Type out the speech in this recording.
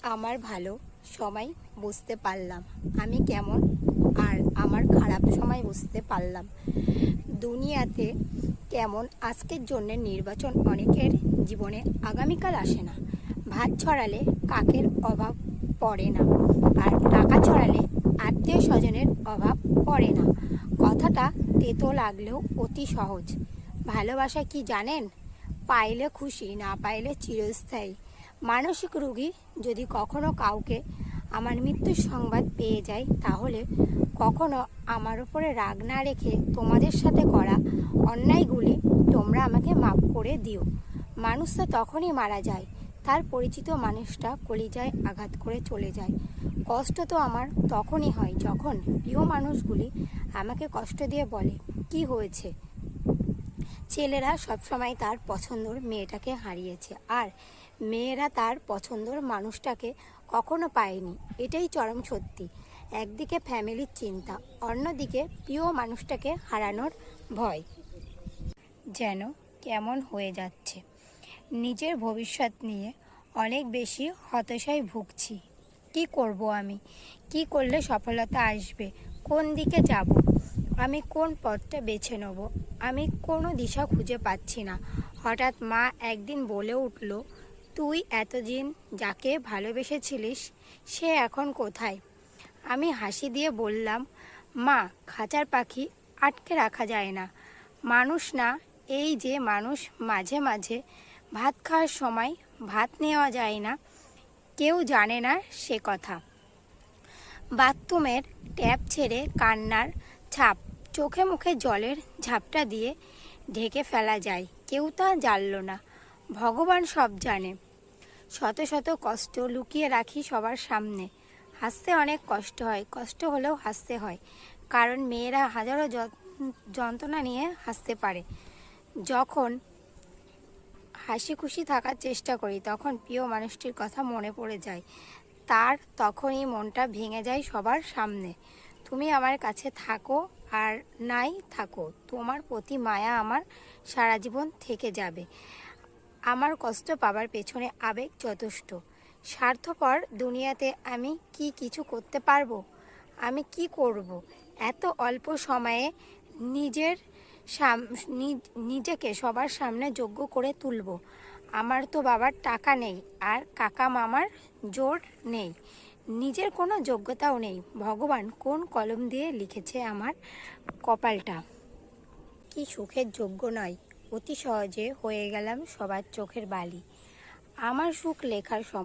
আমার ভালো সময় বুঝতে পারলাম আমি কেমন, আর আমার খারাপ সময় বুঝতে পারলাম দুনিয়াতে কেমন। আজকের জন্য নির্বাচন অনেকের জীবনে আগামীকাল আসে না। ভাত ছড়ালে কাকের অভাব পড়ে না, আর টাকা ছড়ালে আত্মীয় স্বজনের অভাব পড়ে না। কথাটা তেতো লাগলেও অতি সহজ। ভালোবাসা কি জানেন? পাইলে খুশি, না পাইলে চিরস্থায়ী। মানসিক রোগী যদি কখনো কাউকে আমার মৃত্যুর সংবাদ পেয়ে যায়, তাহলে কখনো আমার উপরে রাগ না রেখে তোমাদের সাথে করা অন্যায়গুলি তোমরা আমাকে মাফ করে দিও। মানুষ তো তখনই মারা যায়, তার পরিচিত মানুষটা কলিজায় আঘাত করে চলে যায়। কষ্ট তো আমার তখনই হয় যখন প্রিয় মানুষগুলি আমাকে কষ্ট দিয়ে বলে, কি হয়েছে? ছেলেরা সবসময় তার পছন্দর মেয়েটাকে হারিয়েছে, আর মেয়েরা তার পছন্দর মানুষটাকে কখনো পায়নি। এটাই চরম সত্যি। একদিকে ফ্যামিলির চিন্তা, অন্যদিকে প্রিয় মানুষটাকে হারানোর ভয় যেন কেমন হয়ে যাচ্ছে। নিজের ভবিষ্যৎ নিয়ে অনেক বেশি হতাশায় ভুগছি। কি করব আমি? কি করলে সফলতা আসবে? কোন দিকে যাব? আমি কোন পথটা বেছে নেব? আমি কোনো দিশা খুঁজে পাচ্ছি না। হঠাৎ মা একদিন বলে উঠল, তুই এতদিন যাকে ভালোবেসেছিলিস সে এখন কোথায়? আমি হাসি দিয়ে বললাম, মা, খাঁচার পাখি আটকে রাখা যায় না। মানুষ না, এই যে মানুষ, মাঝে মাঝে ভাত খাওয়ার সময় ভাত নেওয়া যায় না, কেউ জানে না সে কথা। বাথরুমের ট্যাপ ছেড়ে কান্নার ছাপ চোখে মুখে জলের ঝাপটা দিয়ে ঢেকে ফেলা যায়, কেউ তা জানল না। ভগবান সব জানে। শত শত কষ্ট লুকিয়ে রাখি সবার সামনে। হাসতে অনেক কষ্ট হয়, কষ্ট হলেও হাসতে হয়, কারণ মেয়েরা হাজারো যন্ত্রণা নিয়ে হাসতে পারে। যখন হাসি খুশি থাকার চেষ্টা করি, তখন প্রিয় মানুষটির কথা মনে পড়ে যায়, তার তখনই মনটা ভেঙে যায় সবার সামনে। তুমি আমার কাছে থাকো আর নাই থাকো, তোমার প্রতি মায়া আমার সারা জীবন থেকে যাবে। আমার কষ্ট পাবার পেছনে আবেগ যথেষ্ট। স্বার্থপর দুনিয়াতে আমি কি কিছু করতে পারবো? আমি কি করব এত অল্প সময়ে নিজের নিজেকে সবার সামনে যোগ্য করে তুলব? আমার তো বাবার টাকা নেই, আর কাকা মামার জোর নেই, নিজের কোনো যোগ্যতাও নেই। ভগবান কোন কলম দিয়ে লিখেছে আমার কপালটা? কি সুখের যোগ্য নয়, অতি সহজে হয়ে গেলাম সবার চোখের বালি। আমার সুখ লেখার